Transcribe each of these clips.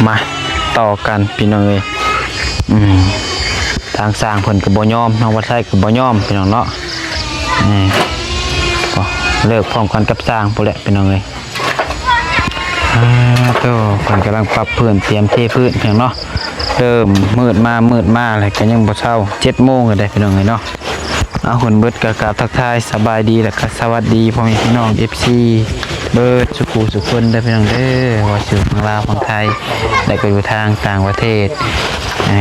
มาต่อกันพี่น้องเอ้ยทางสร้างเพิ่นก็บ่ยอมน้องวัดไส้ก็บ่ยอมพี่น้องเนาะนี่ก็เลิกพร้อมกันกับสร้างพุ่นแหละพี่น้องเอ้ยโตเพิ่นกำลังปรับพื้นเตรียมเทพื้นพี่น้องเนาะเริ่มมืดมาแล้วก็ยังบ่เช้า 7:00 นก็ได้พี่น้องเอ้ยเนาะเอาคนเบิดกะกราบทักทายสบายดีแล้วก็สวัสดีพ่อแม่พี่น้อง FC เบิดสุขคนได้พี่น้องเด้อว่าอยู่ฝั่งลาวฝั่งไทยได้ก็อยู่ทางต่างประเทศ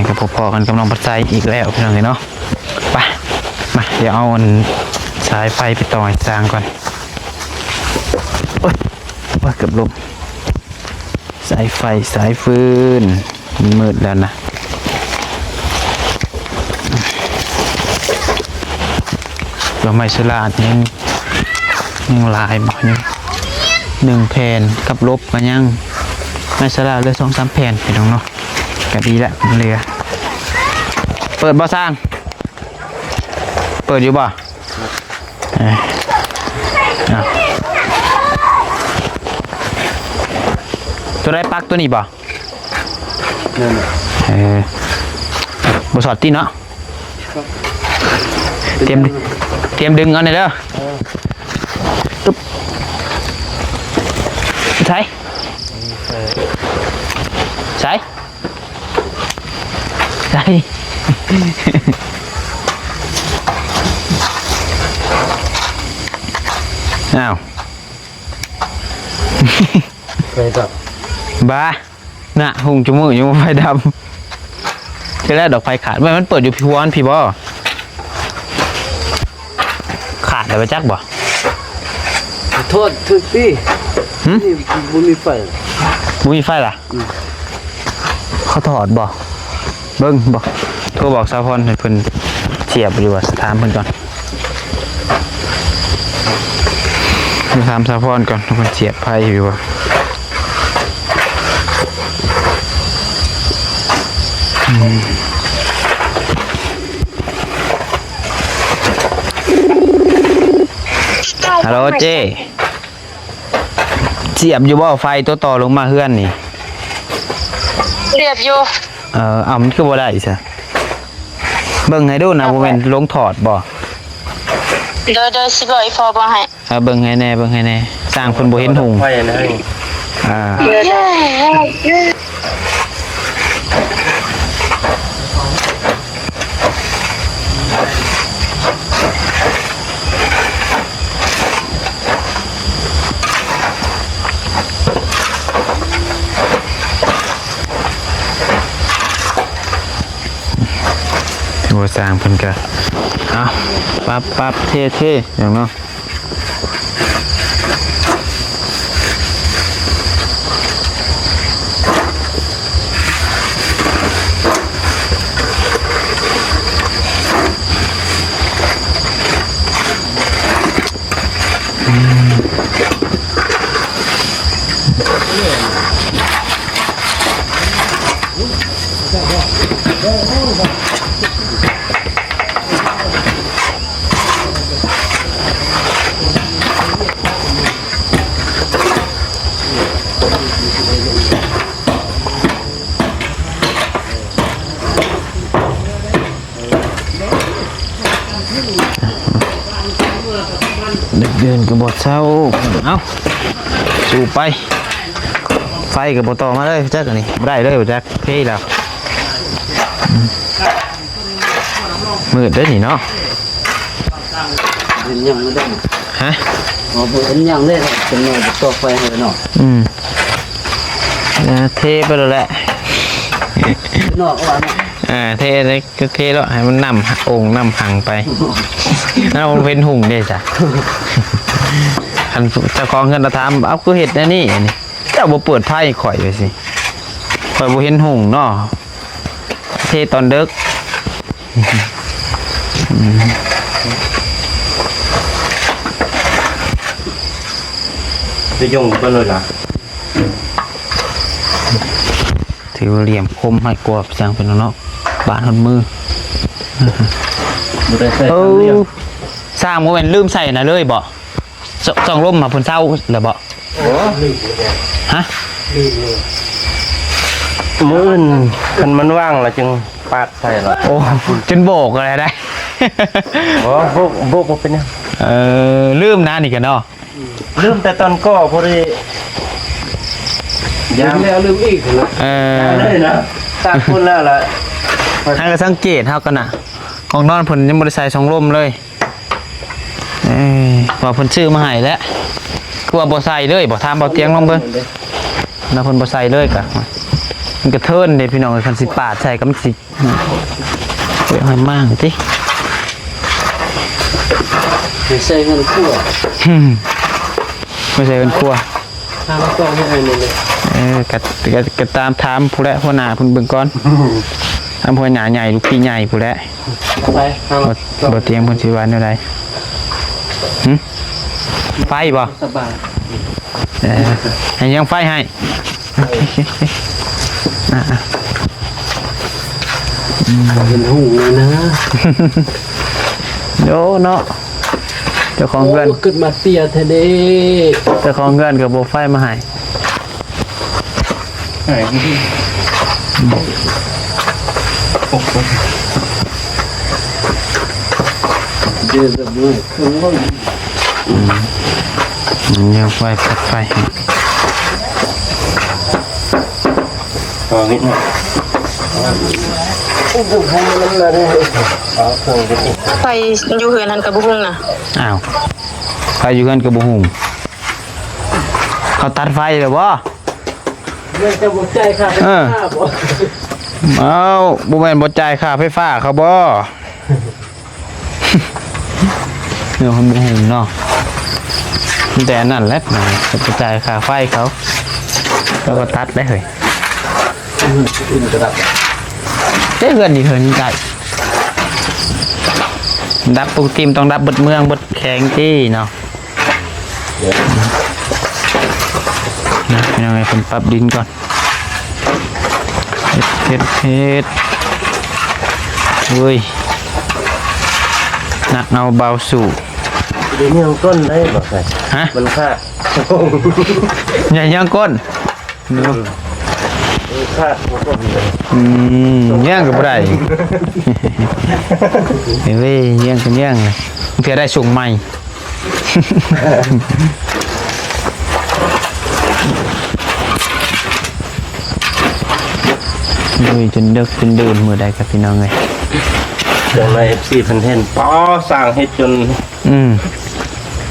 ก็พอๆกันกับน้องปัจจัยอีกแล้วพี่น้องเนาะไปมาเดี๋ยวเอาสายไฟไปต่อให้สร้างก่อนโอ๊ยว่าเกือบลมสายไฟสายฟืนมืดแล้วนะตัวไม้สลาดยังลายบ่ยัง1 แผ่นกับลบกันยังไม้สลาดเหลือ 2-3 แผ่นพี่น้องเนาะก็ดีแล้วเรือเปิดบ่สร้างเปิดอยู่บ่ตัวได้ปักตัวนี้บ่บ่สอดตีเนาะเตรียมดึงเอาหน่อยเด้อตุ๊บใช่อ้าวไฟดับบ้าน่ะหุงจมูกยังไฟดับจะแรกดอกไฟขาดมันเปิดอยู่พี่วอนพี่บ่ขาดแต่ไปจักบ่โทษถึกพี่นี่บุมีไฟล่ะเขาถอดบ่เบิ้งบ่โทรบอกสาวพรให้เพิ่นเสียบอยู่ว่าถามเพิ่นก่อนถามสาวพรก่อนเพิ่นเสียบไฟอยู่ว่าฮัลโหลเจ้เสียบอยู่บ่ไฟตัวต่อลงมาเฮือนนี่เรียบอยู่เอามันคือบ่ได้ซะเบิ่งให้ดูนะบ่แม่นลงถอดบ่เดี๋ยวสิบอกอีฟอบ่ให้เบิ่งให้แน่สร้างเพิ่นบ่เห็นหุงไฟนะตัวสร้างเพิ่นก็ปั๊บเท่ๆอย่างเนาะเดินกับบดเช้าเอ้าสู่ไปไฟกับบดต่อมาเลยจักอันนี้ได้เลยจักเท่แล้วมืดได้หนิเนาะเป็นยังไม่ได้ฮะเป็นยังได้เป็นหน่อยต่อไฟให้เนาะเท่ไปแล้วแหละนอกว่าเท่เลยก็เท่แล้วให้มันนำองค์นำหังไปน่ามันเป็นหุ่งได้จ้ะอันเจ้าของเงินเราทำเอาคือเห็ดนะนี่เจ้าบ่เปิดไพ่ข่อยเลยสิข่อยบ่เห็นหุ่งเนาะเท่ตอนเด็กจะยงไปเลยล่ะถือเหลี่ยมคมให้กวบสร้างเป็นเนาะบาดหนมือสร้างโมเมนต์ลืมใส่นะเลยบ่ส่องร่มมาพุ่นเศร้าหรือบ่ฮะ มื้ออื่นคันมันว่างแล้วจึงปาดใส่ละ โอ้จนโบกอะไรได้ อ๋อโบกบ่เป็นหยัง ลืมนะนี่กันเนาะ ลืมแต่ตอนก่อพอดียามแล้วลืมอีกนะ เลยนะตากคนแล้วล่ะ ให้ก็สังเกตเฮากันน่ะของนอนเพิ่นยังบ่ได้ใส่ช่องลมเลยว่าเพิ่นซื้อมาให้แล้วคือว่าบ่ใส่เลยบ่ถามบ่เตียงลองเบิ่งแล้วเพิ่นบ่ใส่เลยก็มันกระเทินเด้พี่น้องเอ้ยคันสิปาดใส่ก็มันสิเฮ้ยให้มั่งติ ใส่เงินคั่ว ไม่ใช่เพิ่นครัว ทางกล้องให้อันนี้เลย ก็ตามถามผู้แลหัวหน้าเพิ่นเบิ่งก่อนถามหัวหน้าใหญ่ลูกพี่ใหญ่ผู้แล ไปทาง บ่เตียงเพิ่นสิว่าแนวใดหึไฟบ่ สบาย ให้ยังไฟให้อ่ะ เป็นหูเลยนะ โยเนาะเจ้าของเงิน ขึ้นมาเตียเทเด เจ้าของเงินกับโบไฟมาให้ เดี๋ยวจะมือคือว่า ยังไฟปัดไฟให้ ตอนนี้นะโอ้โหมันอะไรเอาเครื่องไป ไปอยู่เฮือนหันกับบุ้งน่ะ อ้าวไฟอยู่เงินกับบุหุงเขาตัดไฟเลยบ่ เรื่องจะหมดใจค่ะบ่ เอาบุแมนบ่จ่ายค่าไฟฟ้าเขาบ่เรื่องของบุหุงเนาะแต่อันนั่นแหละนะจะจ่ายค่าไฟเขาแล้วก็ตัดได้เลย อื่นกระดับ เจ้เงินนี่เหินไก่ดับปกติมต้องดับเบิดเมืองเบิดแข็งที่เนาะนะยังไงผมปรับดินก่อนเฮ็ดเฮ้ยหนักเอาเบาสู่ เดี๋ยวนี้มันก้นได้บ่ใส่ ฮะ มันค่า อย่าย่างก้น ค่ามันก้นเลย ย่างกับไรเฮ้ยย่างกันย่างเลยเพื่อได้ส่งใหม่ดุยจนเดึกจนดื่นมือใดกับพี่น้องเลย เดี๋ยวใน FC เพิ่นเห็นป้อสร้างเฮ็ดจน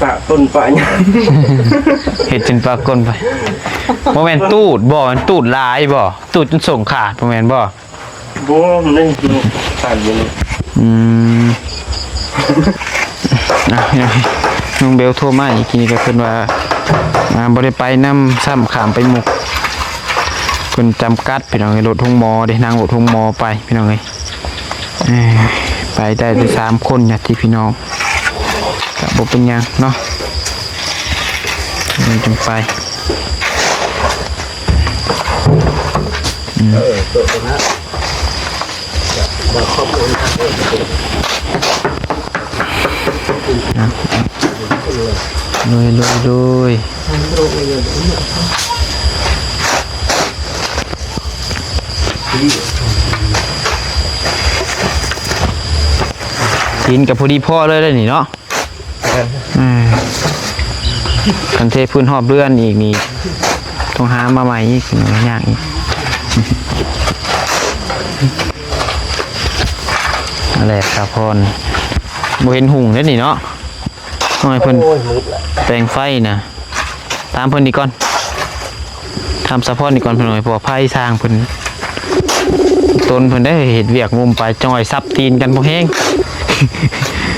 ปะต้นปะหยัง เห็ดจนปลากลไปโมเมนตูดบ่มันตูดลายบ่ตูดจนส่งขาดโมเมนบ่ บ่มันได้ผ่านอยู่นี่ น้องเบลโทรมาอีกทีก็เพิ่นว่าบ่ได้ไปนำซ้ำขามไปมุกเพิ่นจำกัดพี่น้องเอ้ยรถทุ่งหมอเด้นางรถทุ่งหมอไปพี่น้องเอ้ยไปได้แต่3คนญาติพี่น้องก็บ่เป็นหยังเนาะจังไปลุยกินกับพอดีพ่อเลยได้นี่เนาะกันเทพื้นหอบเรือนอีกนี่ต้องหามาใหม่อีกยากอีกนั่นแหละครับพรบ่เห็นหุ่งได้นี่เนาะน้อยเพิ่น โอ้ยมืดละ แต่งไฟนะตามเพิ่นดีก่อนทำสะพอนดีก่อนเพิ่นหน่อยเพราะว่าไผ่สร้างเพิ่นต้นเพิ่นได้เห็ดเวียกมุมไปจอยซับตีนกันบ่แห้ง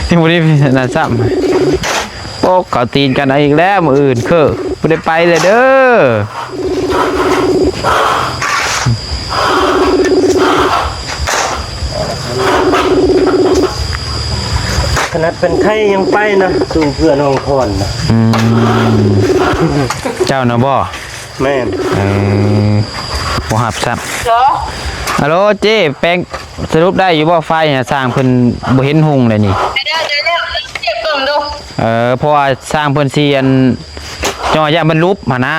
ที่บ่ได้น่าซ้ำโป๊กเกาตีนกันเอาอีกแล้วมื้ออื่นคือบ่ได้ไปเลยเด้อ ขนาดเป็นไข้ยังไปนะสู่เพื่อนห้องพรนะ เจ้านะบ่ แม่น บ่หับซ้ำ เหรอ ฮัลโหลเจ๊แป้งสรุปได้อยู่บ่ไฟน่ะสร้างเพิ่นบ่เห็นหุ่งเลยนี่ เดี๋ยวเก็บกล่องดู เพราะว่าสร้างเพิ่นสิอันจังหวะยามมันลุบหั่นนะ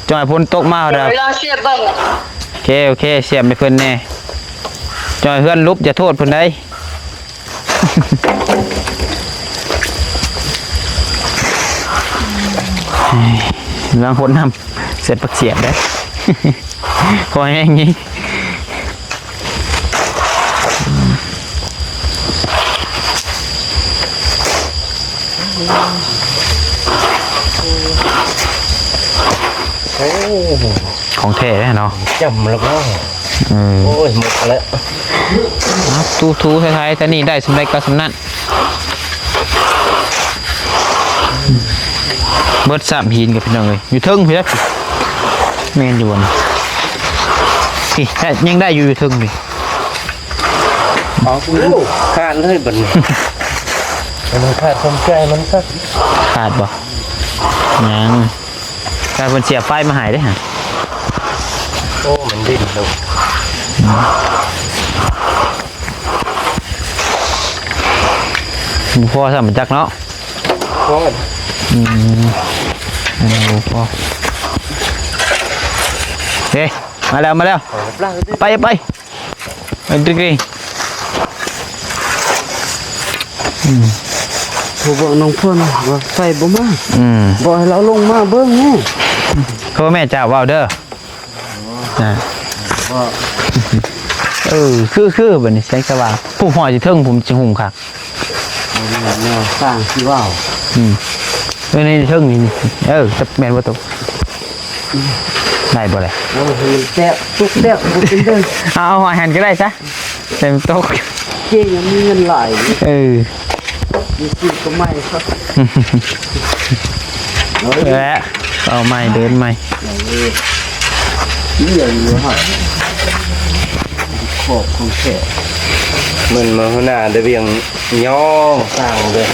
จังหวะฝนตกมา เดี๋ แล้ ยว วลองเสียบเบิ่ง โอเค โอเคเสียบไปเพิ่นแน่จอยเพื่อนลุบอย่าโทษเพิ่นได้ ลองคนนำเสร็จปักเสียบได้ พอแห้งงี้ของแท้เนาะ จำแล้วก็โอ้ยหมดแล้ว ทูท้ายๆแต่นี่ได้สำเร็จก็สำนั่นเบิดสามหินกับพี่น้องเลยอยู่เทึงพี่ครับแม่นอยู่นะพี่ยังได้อยู่เทึงพี่ อ๋อขาดเลยบัดนี้มันขาดความใจมันก็ ขาดบ่ยังการเพิ่นเสียบไฟมาหายได้ฮะ โอ้มันดิ้นลง พ่อสามจักเนาะ ก็ พ่อเฮ้มาแล้วไปดึกดิ ผมบอกน้องเพื่อนว่าไฟบ่มา Ừ. บอกให้เราลงมาเบิ้งแน่ เขาแม่เจ้าว่าวเด้อนะคือแบบนี้แสงสว่างผู้หอยจะเทิงผมจะหุ่มค่ะ แนวสร้างที่ว่าว นี่เทิงนี่จะแมนว่าตัวได้บ่เลย เราเห็นแตะตุกแตะบุเป็นเด้อ เอาหอยหันก็ได้ซะเต็มโต๊ะ เจ๊ยังมีเงินหลาย มีสิก็ไม่ครับ และเอาไม้เดินไม้ เลี้ยงอยู่ฮะขอบของแขก มันมาหน้าได้เบียงย่องสั่งเลย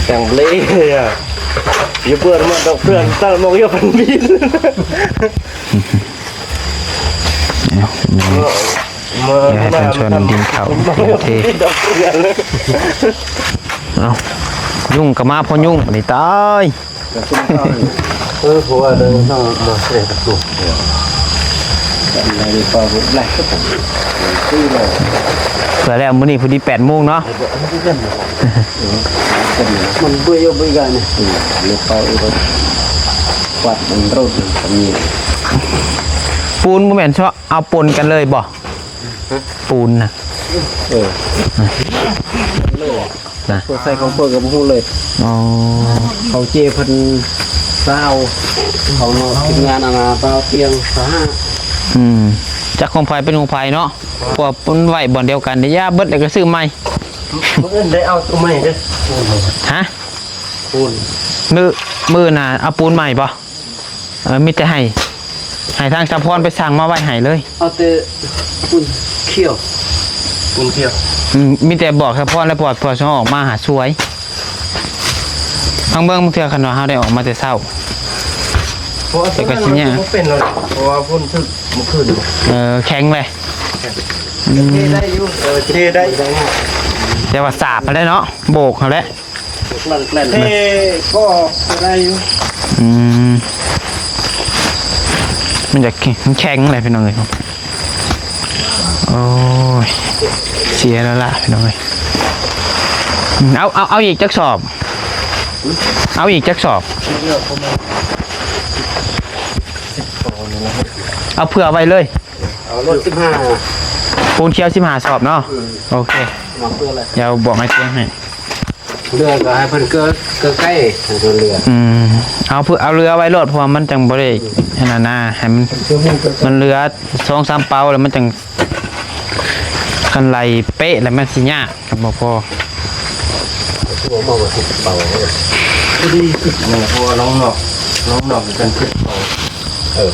สั่งเละเลยอ่ะอย่าเปิดมาดอกเพื่อนตั้งมองอย่าพันบินมาหน้าดอกเพื่อนเลย เอายุ่งกับมาพอยุ่งนี่ตาย เพราะว่าเดินต้องมาเสด็จถูก อะไรปลาบุญแหลกก็ผมซื้อเลย เผื่อแล้วมื้อนี้พอดี8 โมงเนาะ มันเบื่อเบื่อกันเนี่ยเลยปลาอุดมกวาดมันรดมันมี ปูนบ่แม่นชอบเอาปนกันเลยบ่ปูนน่ะ ตัวใส่ของเปิดกับพวกเลย อ๋อ เขาเจเพิ่นเศร้าเขาเนาะทีมงานอาณาเปล่าเตียงสา จากของไฟเป็นของไฟเนาะพวกปูนไหวบ่อนเดียวกันเดี๋ยวย่าเบิดแล้วก็ซื้อใหม่ เมื่อได้เอาตัวใหม่เด้อ ฮะ ปูน มือน่ะเอาปูนใหม่ป่ะมีแต่ให้ทางสะพรไปสั่งมาไว้ให้เลย เอาแต่คุณเขี้ยว ปูนเที่ยว มีแต่บอกสะพรและปลอดพอช่องออกมาหาสวยทางเบื้องบางเทื่อคันว่าเฮาได้ออกมาแต่เช้า เพราะว่าเป็นเลยเพราะว่าปูนทึกเมื่อคืน แข็งเลย เทได้อยู่เทได้ แต่ว่าสาบมาได้เนาะโบกเขาแล้ว เทก็ได้อยู่ มันจะแข็งเลยพี่น้องเลยครับโอ้ยเสียแล้วล่ะพี่น้องเลยเอาอีกจักสอบเอาอีกจักสอบเอาเผื่อไว้เลย เอารถ15 ปูนเคี้ยว15 สอบเนาะโอเค มาเพื่ออะไร เดี๋ยวบอกให้เพื่อนให้ เรือก็ให้เพิ่นเกิดใกล้ทางเรือ เอาเรือไว้รถเพราะว่ามันจังบ่ได้ให้นาให้มันเรือ2-3 เป้าแล้วมันจังคันไหลเป๊ะแล้วมันสิยากครับบ่พอ ตัวมากกว่า10เป่า ดีนี่เพราะว่าน้องหนอกกันเจ็ดเป่า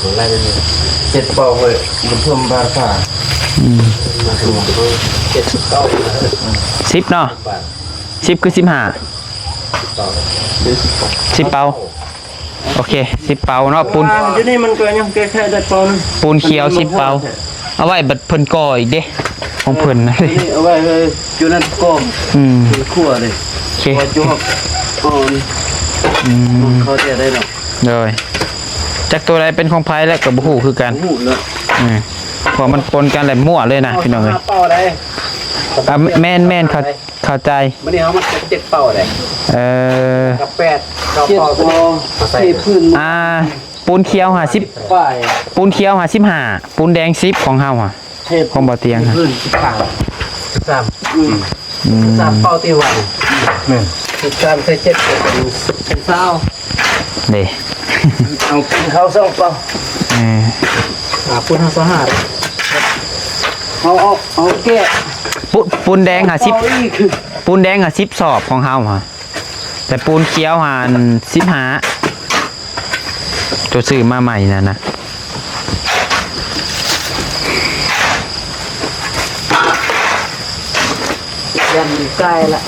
ของไรนี่ เจ็ดเป่าเลยมันท่วมบาซ่า มาถึง70เป่า 10เนาะ10คือ15 10 เป้าโอเค10 เป้าเนาะปูน ที่นี่มันก็ยังแค่ได้เป่านึง ปูนเขียว10 เป้าเอาไว้บัดเพิ่นก่ออีกเด้ของเพิ่นนะ นี่เอาไว้อยู่นั่นก้มคั่วเลย โอเค ว่าจุกอ่อนเขาจะได้เนาะ เลยจากตัวใดเป็นของไผแล้วก็บ่ฮู้คือกัน หูแล้ว พอมันปนกันเลยมั่วเลยนะพี่น้องเอ้ย เป้าได้ อ่ะแม่นเข้าใจ มื้อนี้เฮามัน7เป้าได้ กับ8เป้าตัวนี้ใส่พื้น ปูนเขียว50 ป้าย ปูนเขียว55ปูนแดง10ของเฮาเทพ ของบ่เตียงค่ะ พื้น13เป้าตีวันแม่น13ใส่7เป็น20 เด้ เอากินข้าวส่งเปล่า ปูน5สหาเอาแก้ ปูนแดง50 เป้าอีกคือ ปูนแดง10สอบของเฮาแต่ปูนเขียว15ตัวซื้อมาใหม่นะยันใกล้ละ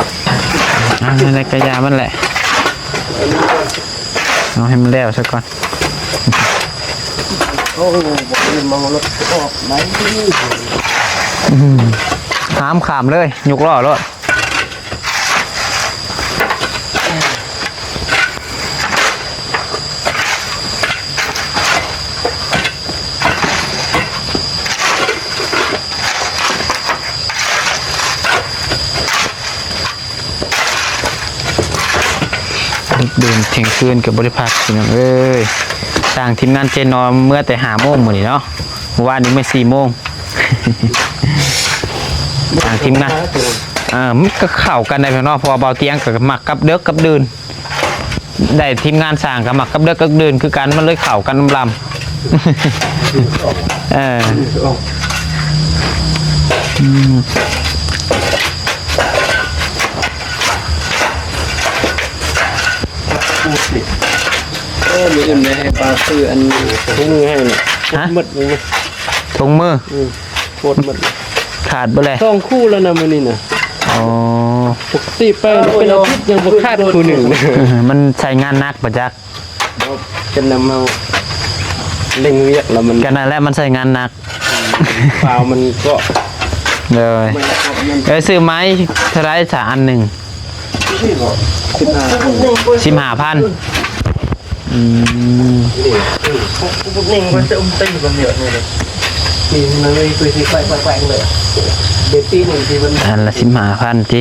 อะไรกระยามันแหละเอาให้มันแล้วซะก่อน โอ้โหบอกเลยมองรถออกไหน ขามเลยยกล้อรถเดินเที่ยงคืนกับบริพัตรพี่น้องเอ้ยต่างทีมงานเจนอนเมื่อแต่5 โมงมื้อนี้เนาะเมื่อวานนี้ไม่4 โมง ต่างทีมงานมันก็เข้ากันได้พี่น้องพอเบาเตียงกับหมักกับเด็กกับเดินได้ทีมงานสร้างกับหมักกับเด็กกับเดินคือกันมันเลยเข้ากันลำมีอื่นในให้ปลาซื้ออันถุงมือให้เนี่ยหมดเลย ถุงมือ หมด ขาดไปเลย 2 คู่แล้วนะมื้อนี้น่ะ อ๋อ ปกติไปเป็นอาทิตย์ยังบ่คาดคู่หนึ่ง มันใช้งานหนักประจักษ์ จะนำเอาเล่งเวียกแล้วมัน กันนั่นแหละมันใช้งานหนัก เปล่ามันก็ เลยซื้อไม้เท่าไรสาอันหนึ่ง15,000นิ่งมันจะตีกันเยอะเลย ทีมันเลยคุยสิแกว่งเลยเด็กปีหนึ่งทีมัน อันละ15,000ที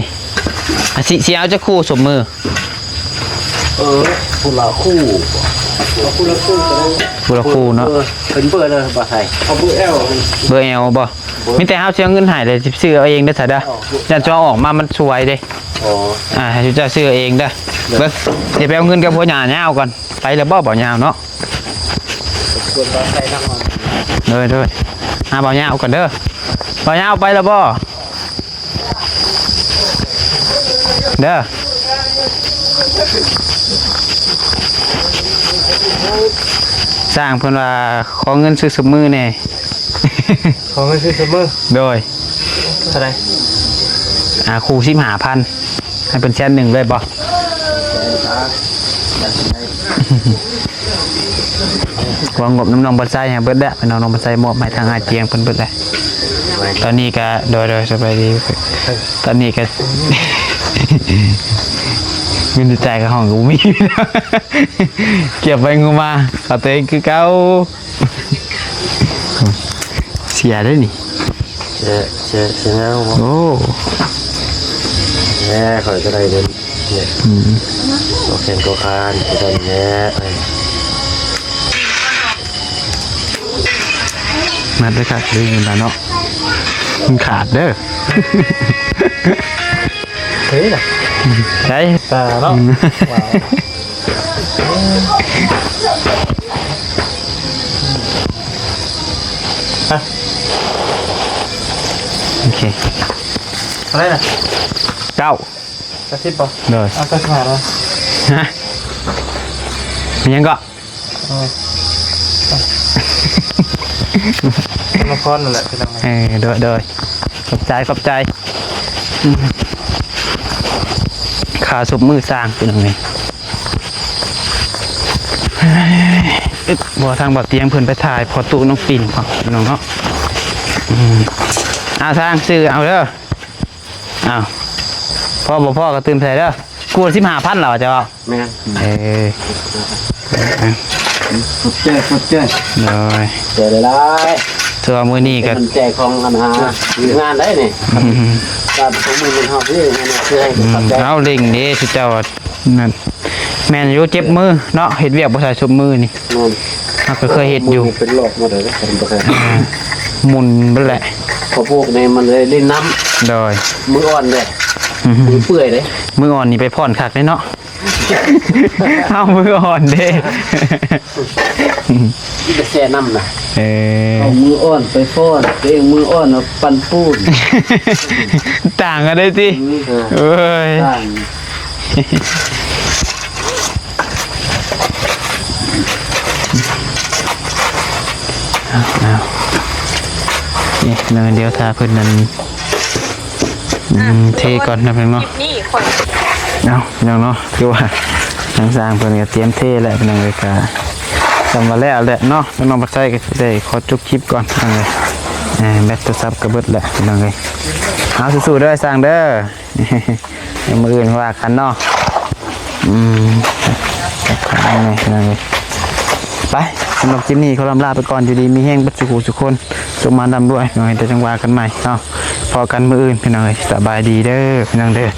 สิเอาจะคู่สมมือ คู่ละคู่ก็ได้ คู่ละคู่เนาะ เป็นเบอร์เลยบ่ใส่เอาเบอร์ L เบอร์ L บ่มีแต่เฮาเสียเงินให้เลยซื้อเอาเองเด้อซะเด้ออย่าจอออกมามันสวยเด้ ให้เจ้าซื้อเองเด้อเบิ่งเดี๋ยวไปเอาเงินกับพ่อหญ้าเหย้าก่อนไปแล้วบ่เหย้าเนาะ ส่วนบ่ใส่น้ำมัน เด้อหาบ่เหย้าก่อนเด้อบ่เหย้าไปแล้วบ่เด้อสร้างเพิ่นว่าขอเงินซื้อสมือแน่ ของมันคือเสมอ โดย เท่าไหร่ คู่15,000ให้เป็น100,000เลยบ่วางงบน้ำนองบัดไซให้เบิดแล้วไปน้องบัดไซมอบให้ทางอาเจียงเพิ่นเบิดแล้วตอนนี้ก็โดยสบายดีตอนนี้ก็ เงินจ่ายกับห้องกูมี เก็บไว้งูมาเอาตัวเองคือเก่า เสียได้นี่ เสียแล้ว โอ้ แย่ข่อยก็ได้เดินเนี่ยตัวแขนตัวคานก็ได้แย่ มาด้วยค่ะเรื่องเงินแล้วเนาะมันขาดเด้อ เฮ้ยน่ะ ใช่ ตาเนาะโอเค อะไรน่ะ 9 กระซิบป่ะ เลย เอากระซิบแล้ว ฮะมียังก็ ละครนั่นแหละเป็นยังไง เด้อขอบใจขาสุบมือสร้างเป็นยังไงบ่ทางบ่เตียงเพิ่นไปถ่ายพอตู้น้องปิ่นของน้องเนาะสร้างซื้อเอาเด้อพ่อบ่พ่อก็ตื่นใส่เด้อกู15,000เหรอเจ้า แม่ ขอบใจ เลยได้ ส่วนมื้อนี้ก็ มันแจกของอันหางานได้นี่การของมือมันเฮาพี่อันนี้คือให้เข้าใจ เอาเล่งเด้สิเจ้านั่นแม่นอยู่เจ็บมือเนาะเฮ็ดเวียกบ่ใส่ซุมมือนี่ นู่น เราก็เคยเฮ็ดอยู่ เป็นโรคหมดเลยผมบ่เคย หมุนเบิดแหละ พอพวกนี้มันเลยเล่นน้ำ โดย มืออ่อนเลยมือเปื่อยเลย มืออ่อนนี่ไปพ่อนคักเลยเนาะ เอามืออ่อนเด้ ที่จะแช่น้ำนะ เออ เอามืออ่อนไปฟ้อนตัวเองมืออ่อนเอาปั่นปูน ต่างกันได้สิเอ้ย ต่าง นี่เนินเดียวทาเพิ่นนั้นเทก่อนนะเพิ่นเนาะ นี่ข่อย เอาพี่น้องเนาะคือว่าทางสร้างเพิ่นก็เตรียมเทแล้วพี่น้องเลยก็จำว่าแล้วแหละเนาะน้องปัดใจก็สิได้ขอจบคลิปก่อนพี่น้องเลยแบตโทรศัพท์ก็เบิดแล้วพี่น้องเลยเอาสู้ๆเด้อสร้างเด้อ เดี๋ยวมื้ออื่นว่ากันเนาะขันไงพี่น้องเลยไปสำหรับคลิปนี้ขอลำลาไปก่อนอยู่ดีมีแห้งบัดสุขุสุขคนจงมาดำด้วยพี่น้องเอ้ยแต่จังว่ากันใหม่เนาะพอกันมื้ออื่นพี่น้องเอ้ยสบายดีเด้อพี่น้องเด้อ